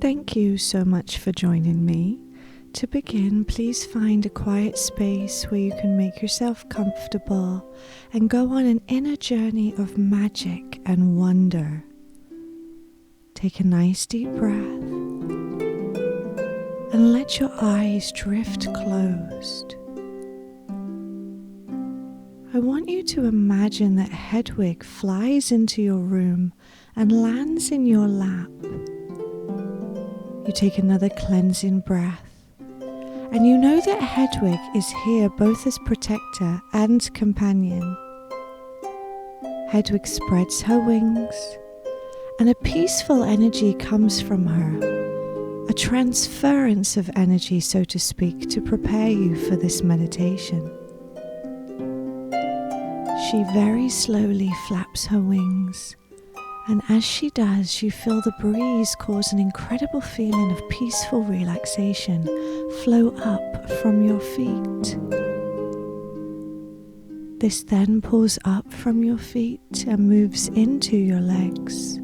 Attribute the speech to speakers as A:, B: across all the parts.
A: Thank you so much for joining me. To begin, please find a quiet space where you can make yourself comfortable and go on an inner journey of magic and wonder. Take a nice deep breath and let your eyes drift closed. I want you to imagine that Hedwig flies into your room and lands in your lap. You take another cleansing breath, and you know that Hedwig is here both as protector and companion. Hedwig spreads her wings, and a peaceful energy comes from her, a transference of energy, so to speak, to prepare you for this meditation. She very slowly flaps her wings, and as she does, you feel the breeze cause an incredible feeling of peaceful relaxation flow up from your feet. This then pulls up from your feet and moves into your legs,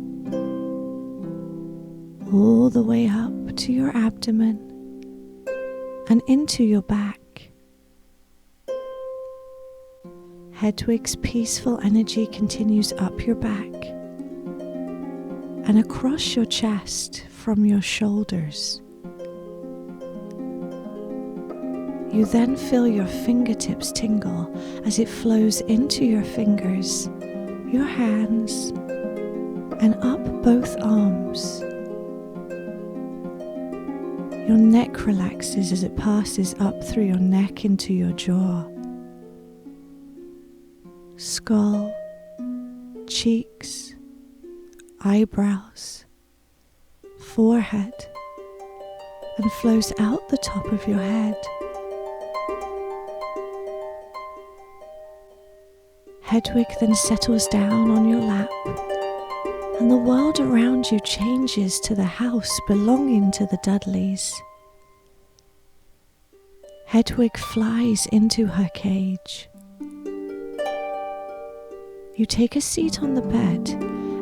A: all the way up to your abdomen and into your back. Hedwig's peaceful energy continues up your back and across your chest from your shoulders. You then feel your fingertips tingle as it flows into your fingers, your hands, and up both arms. Your neck relaxes as it passes up through your neck into your jaw, skull, cheeks, eyebrows, forehead, and flows out the top of your head. Hedwig then settles down on your lap, and the world around you changes to the house belonging to the Dudleys. Hedwig flies into her cage. You take a seat on the bed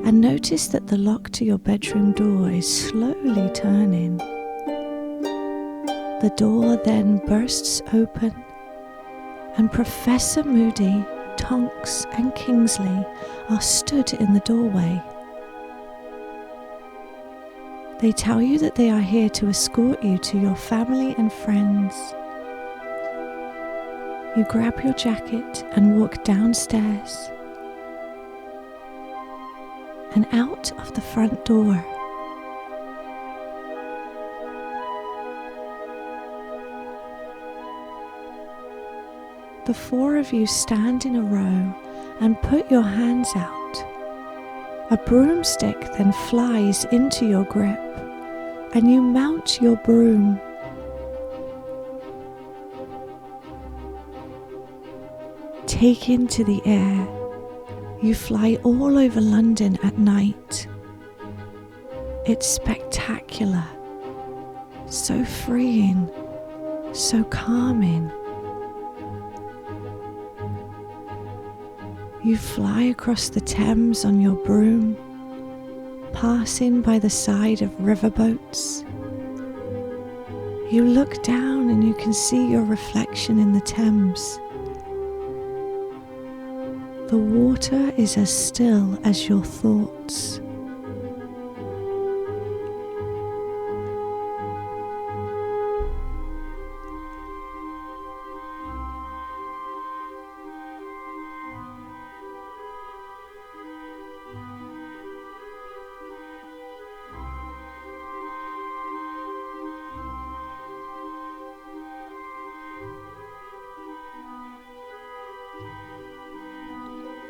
A: and notice that the lock to your bedroom door is slowly turning. The door then bursts open, and Professor Moody, Tonks, and Kingsley are stood in the doorway. They tell you that they are here to escort you to your family and friends. You grab your jacket and walk downstairs and out of the front door. The four of you stand in a row and put your hands out. A broomstick then flies into your grip, and you mount your broom. Taken to the air, you fly all over London at night. It's spectacular, so freeing, so calming. You fly across the Thames on your broom, passing by the side of riverboats. You look down and you can see your reflection in the Thames. The water is as still as your thoughts.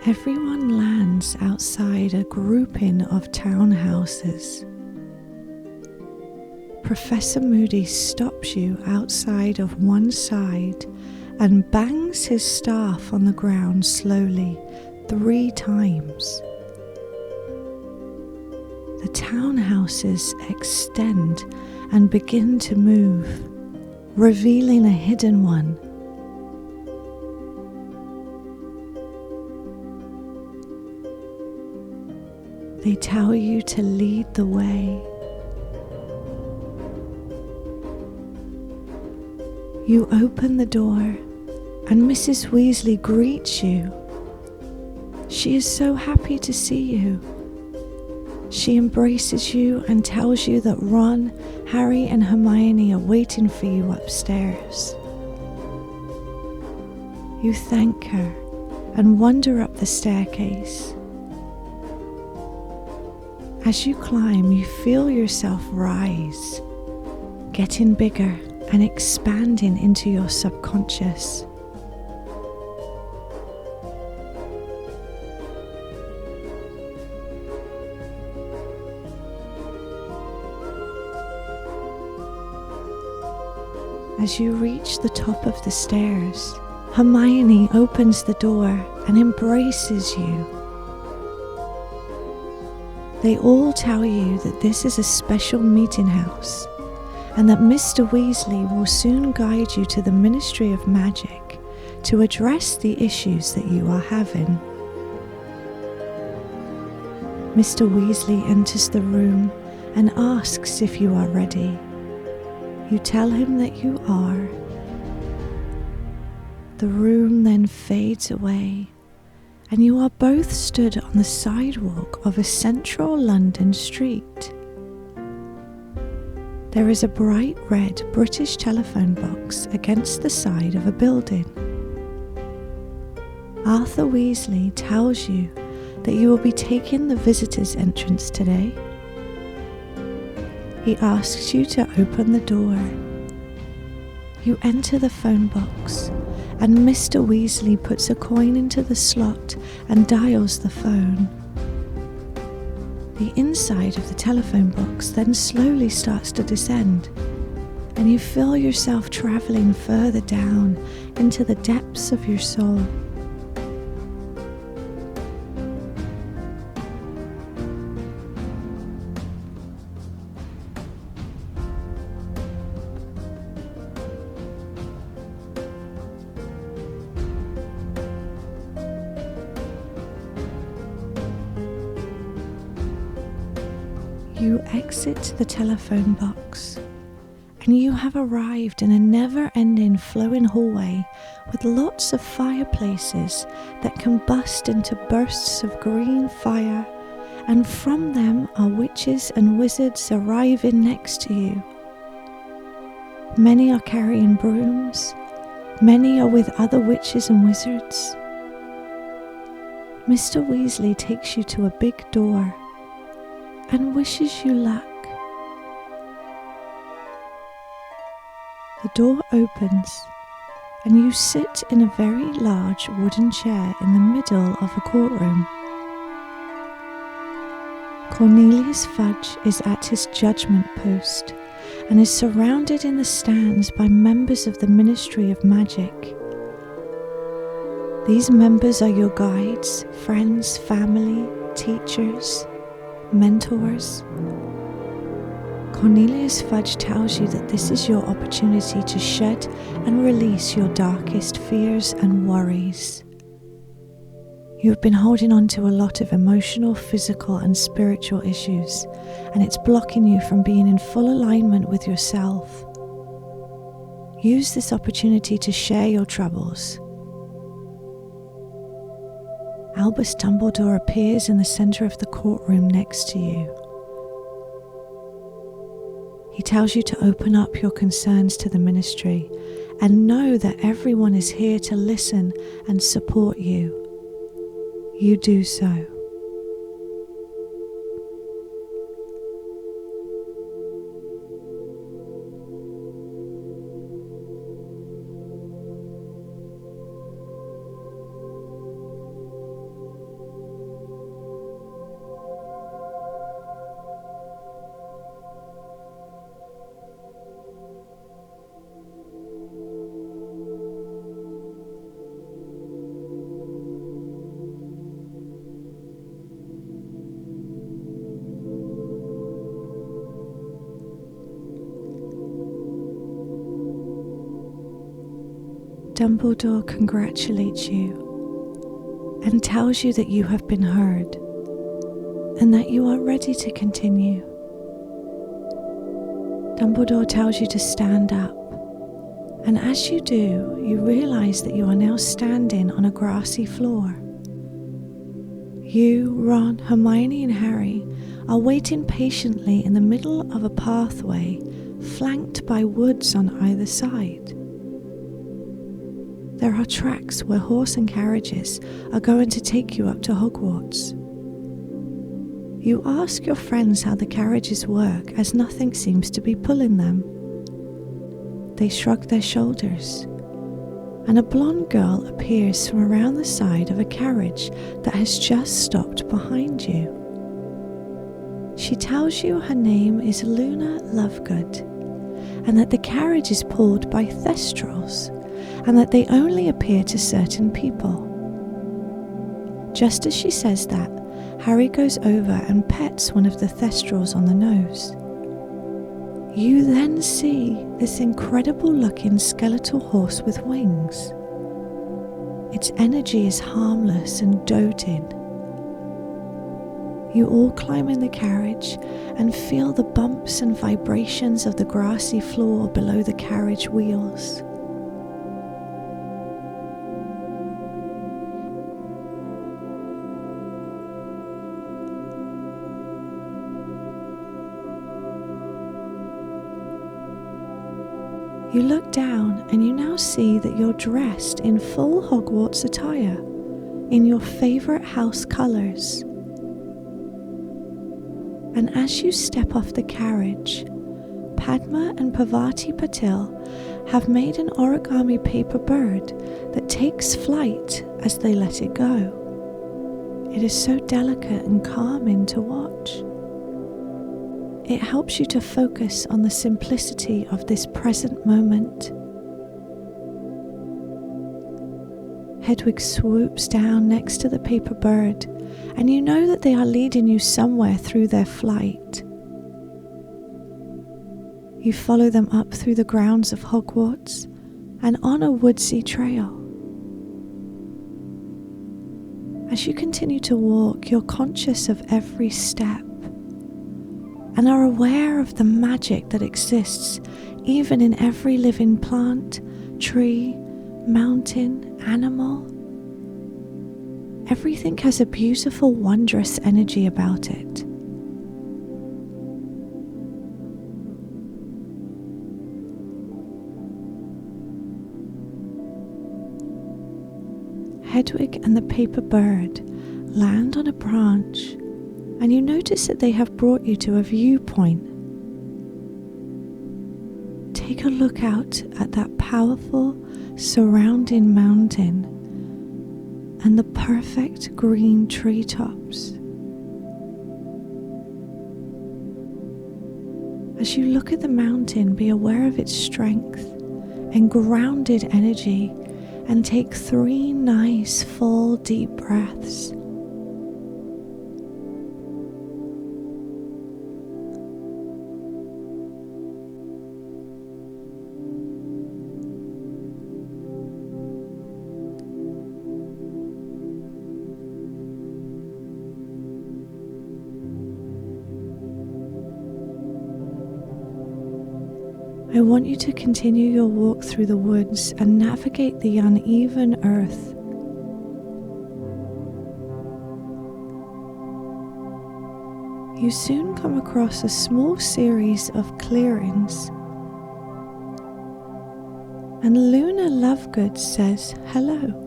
A: Everyone lands outside a grouping of townhouses. Professor Moody stops you outside of one side and bangs his staff on the ground slowly 3 times. The townhouses extend and begin to move, revealing a hidden one. They tell you to lead the way. You open the door and Mrs. Weasley greets you. She is so happy to see you. She embraces you and tells you that Ron, Harry and Hermione are waiting for you upstairs. You thank her and wander up the staircase. As you climb, you feel yourself rise, getting bigger and expanding into your subconscious. As you reach the top of the stairs, Hermione opens the door and embraces you. They all tell you that this is a special meeting house and that Mr. Weasley will soon guide you to the Ministry of Magic to address the issues that you are having. Mr. Weasley enters the room and asks if you are ready. You tell him that you are. The room then fades away, and you are both stood on the sidewalk of a central London street. There is a bright red British telephone box against the side of a building. Arthur Weasley tells you that you will be taking the visitors' entrance today. He asks you to open the door. You enter the phone box, and Mr. Weasley puts a coin into the slot and dials the phone. The inside of the telephone box then slowly starts to descend, and you feel yourself travelling further down into the depths of your soul. You exit the telephone box, and you have arrived in a never-ending flowing hallway with lots of fireplaces that combust into bursts of green fire, and from them are witches and wizards arriving next to you. Many are carrying brooms, many are with other witches and wizards. Mr. Weasley takes you to a big door and wishes you luck. The door opens and you sit in a very large wooden chair in the middle of a courtroom. Cornelius Fudge is at his judgment post and is surrounded in the stands by members of the Ministry of Magic. These members are your guides, friends, family, teachers, mentors. Cornelius Fudge tells you that this is your opportunity to shed and release your darkest fears and worries. You've been holding on to a lot of emotional, physical and spiritual issues, and it's blocking you from being in full alignment with yourself. Use this opportunity to share your troubles. Albus Dumbledore appears in the centre of the courtroom next to you. He tells you to open up your concerns to the ministry and know that everyone is here to listen and support you. You do so. Dumbledore congratulates you and tells you that you have been heard and that you are ready to continue. Dumbledore tells you to stand up And as you do, you realize that you are now standing on a grassy floor. You, Ron, Hermione and Harry are waiting patiently in the middle of a pathway flanked by woods on either side. There are tracks where horse and carriages are going to take you up to Hogwarts. You ask your friends how the carriages work, as nothing seems to be pulling them. They shrug their shoulders, and a blonde girl appears from around the side of a carriage that has just stopped behind you. She tells you her name is Luna Lovegood, and that the carriage is pulled by thestrals, and that they only appear to certain people. Just as she says that, Harry goes over and pets one of the thestrals on the nose. You then see this incredible looking skeletal horse with wings. Its energy is harmless and doting. You all climb in the carriage and feel the bumps and vibrations of the grassy floor below the carriage wheels. You look down and you now see that you're dressed in full Hogwarts attire, in your favourite house colours. And as you step off the carriage, Padma and Parvati Patil have made an origami paper bird that takes flight as they let it go. It is so delicate and calming to watch. It helps you to focus on the simplicity of this present moment. Hedwig swoops down next to the paper bird, and you know that they are leading you somewhere through their flight. You follow them up through the grounds of Hogwarts and on a woodsy trail. As you continue to walk, you're conscious of every step and are aware of the magic that exists even in every living plant, tree, mountain, animal. Everything has a beautiful, wondrous energy about it. Hedwig and the paper bird land on a branch, and you notice that they have brought you to a viewpoint. Take a look out at that powerful surrounding mountain and the perfect green treetops. As you look at the mountain, be aware of its strength and grounded energy, and take 3 nice, full, deep breaths. I want you to continue your walk through the woods and navigate the uneven earth. You soon come across a small series of clearings, and Luna Lovegood says hello.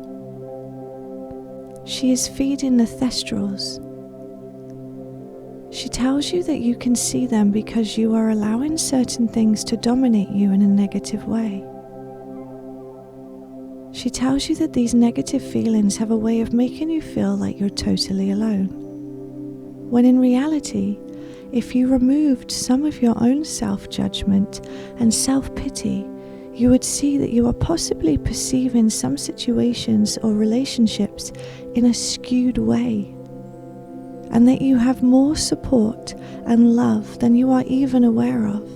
A: She is feeding the thestrals. She tells you that you can see them because you are allowing certain things to dominate you in a negative way. She tells you that these negative feelings have a way of making you feel like you're totally alone, when in reality, if you removed some of your own self-judgment and self-pity, you would see that you are possibly perceiving some situations or relationships in a skewed way, and that you have more support and love than you are even aware of.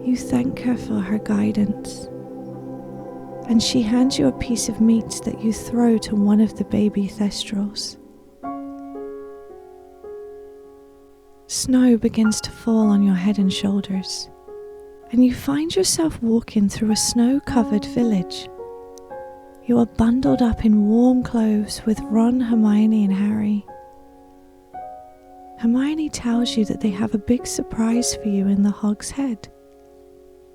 A: You thank her for her guidance, and she hands you a piece of meat that you throw to one of the baby thestrals. Snow begins to fall on your head and shoulders, and you find yourself walking through a snow-covered village. You are bundled up in warm clothes with Ron, Hermione and Harry. Hermione tells you that they have a big surprise for you in the Hog's Head.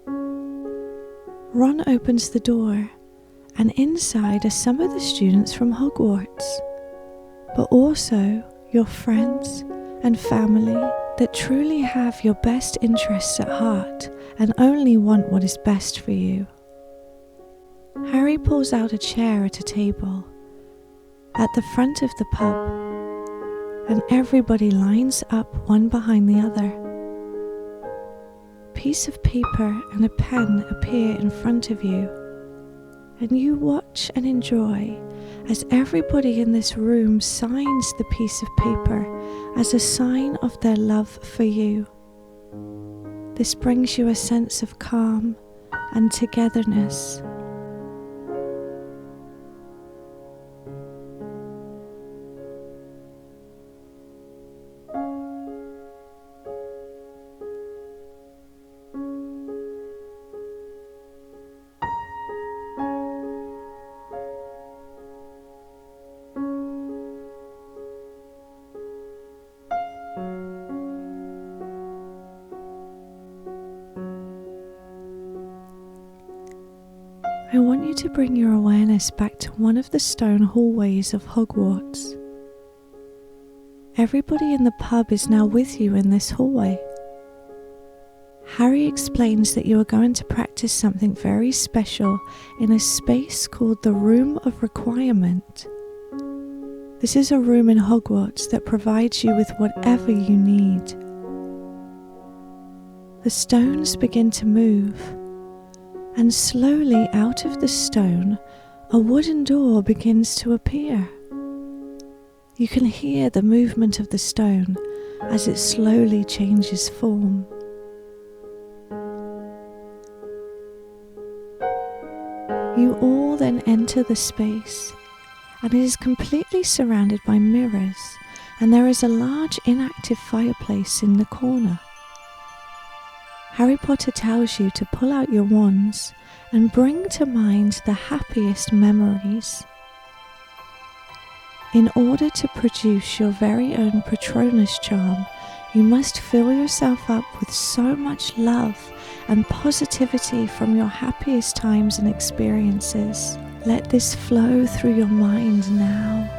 A: Ron opens the door, and inside are some of the students from Hogwarts, but also your friends and family that truly have your best interests at heart and only want what is best for you. Harry pulls out a chair at a table at the front of the pub, and everybody lines up one behind the other. A piece of paper and a pen appear in front of you, and you watch and enjoy as everybody in this room signs the piece of paper as a sign of their love for you. This brings you a sense of calm and togetherness. I want you to bring your awareness back to one of the stone hallways of Hogwarts. Everybody in the pub is now with you in this hallway. Harry explains that you are going to practice something very special in a space called the Room of Requirement. This is a room in Hogwarts that provides you with whatever you need. The stones begin to move, and slowly out of the stone, a wooden door begins to appear. You can hear the movement of the stone as it slowly changes form. You all then enter the space, and it is completely surrounded by mirrors, and there is a large inactive fireplace in the corner. Harry Potter tells you to pull out your wands and bring to mind the happiest memories. In order to produce your very own Patronus charm, you must fill yourself up with so much love and positivity from your happiest times and experiences. Let this flow through your mind now.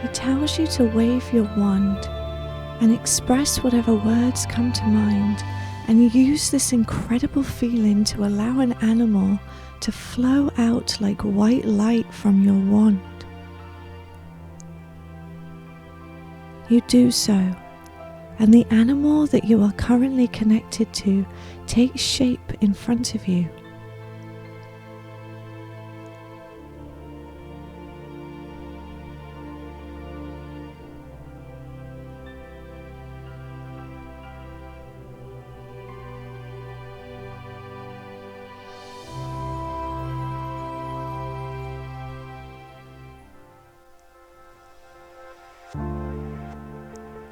A: He tells you to wave your wand and express whatever words come to mind, and use this incredible feeling to allow an animal to flow out like white light from your wand. You do so, and the animal that you are currently connected to takes shape in front of you.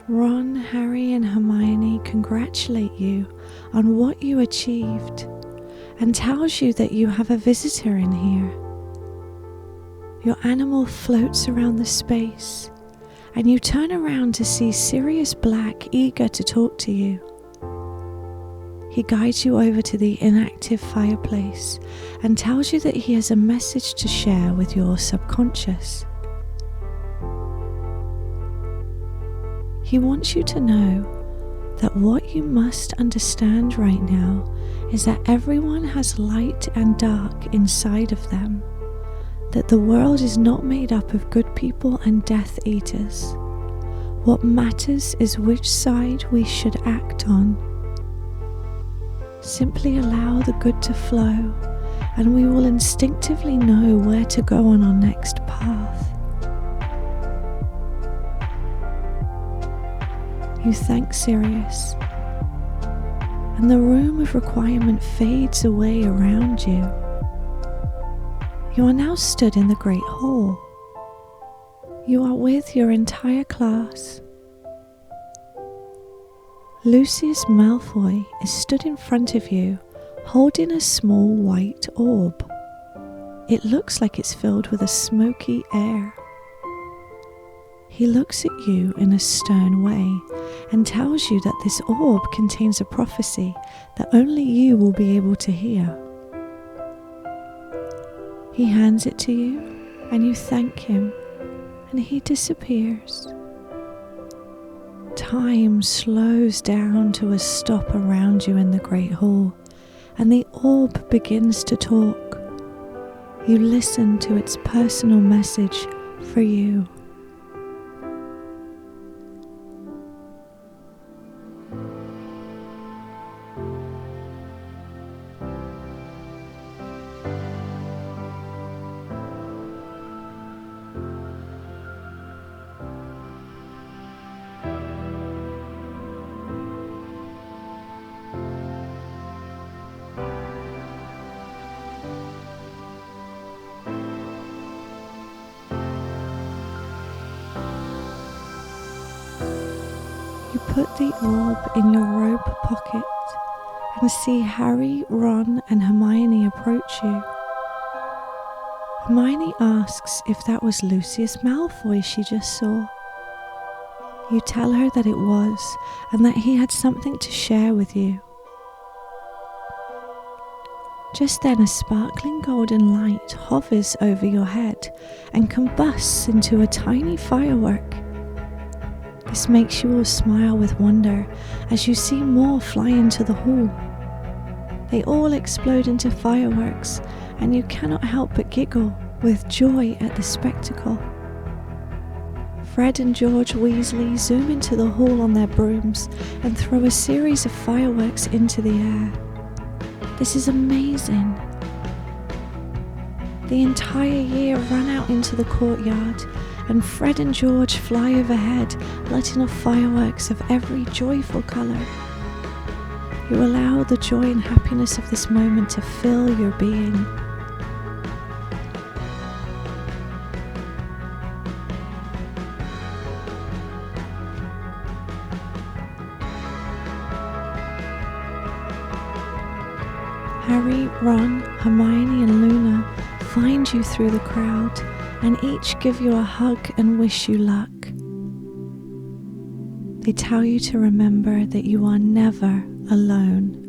A: Ron, Harry and Hermione congratulate you on what you achieved and tells you that you have a visitor in here. Your animal floats around the space, and you turn around to see Sirius Black eager to talk to you. He guides you over to the inactive fireplace and tells you that he has a message to share with your subconscious. He wants you to know that what you must understand right now is that everyone has light and dark inside of them, that the world is not made up of good people and Death Eaters. What matters is which side we should act on. Simply allow the good to flow, and we will instinctively know where to go on our next path. You thank Sirius, and the room of requirement fades away around you. You are now stood in the Great Hall. You are with your entire class. Lucius Malfoy is stood in front of you, holding a small white orb. It looks like it's filled with a smoky air. He looks at you in a stern way and tells you that this orb contains a prophecy that only you will be able to hear. He hands it to you and you thank him, and he disappears. Time slows down to a stop around you in the Great Hall, and the orb begins to talk. You listen to its personal message for you. You put the orb in your robe pocket and see Harry, Ron and Hermione approach you. Hermione asks if that was Lucius Malfoy she just saw. You tell her that it was, and that he had something to share with you. Just then a sparkling golden light hovers over your head and combusts into a tiny firework. This makes you all smile with wonder as you see more fly into the hall. They all explode into fireworks, and you cannot help but giggle with joy at the spectacle. Fred and George Weasley zoom into the hall on their brooms and throw a series of fireworks into the air. This is amazing. The entire year run out into the courtyard, and Fred and George fly overhead, letting off fireworks of every joyful colour. You allow the joy and happiness of this moment to fill your being. Harry, Ron, Hermione and Luna find you through the crowd and each give you a hug and wish you luck. They tell you to remember that you are never alone.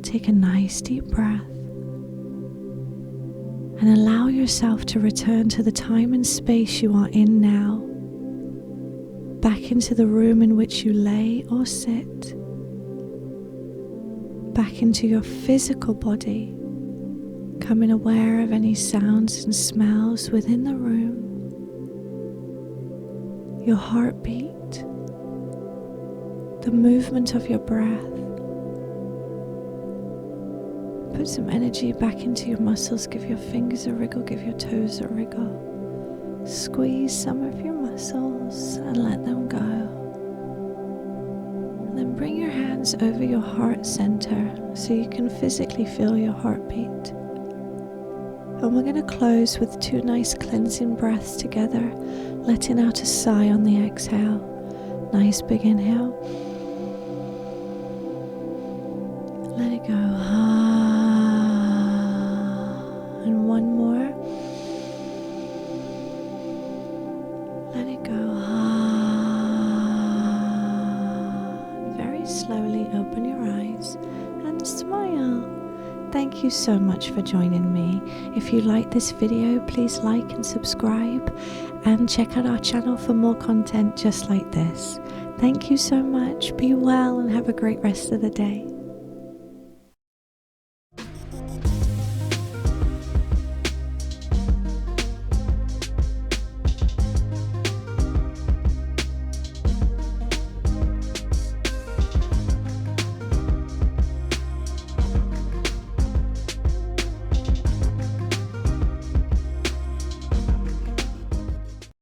A: Take a nice deep breath and allow yourself to return to the time and space you are in now, back into the room in which you lay or sit, back into your physical body, becoming aware of any sounds and smells within the room, your heartbeat, the movement of your breath. Put some energy back into your muscles. Give your fingers a wriggle, give your toes a wriggle. Squeeze some of your muscles and let them go. And then bring your hands over your heart center so you can physically feel your heartbeat. And we're going to close with 2 nice cleansing breaths together, letting out a sigh on the exhale. Nice big inhale. Let it go. And one more. Let it go. Very slowly open your eyes and smile. Thank you so much for joining me. If you like this video, please like and subscribe and check out our channel for more content just like this. Thank you so much. Be well and have a great rest of the day.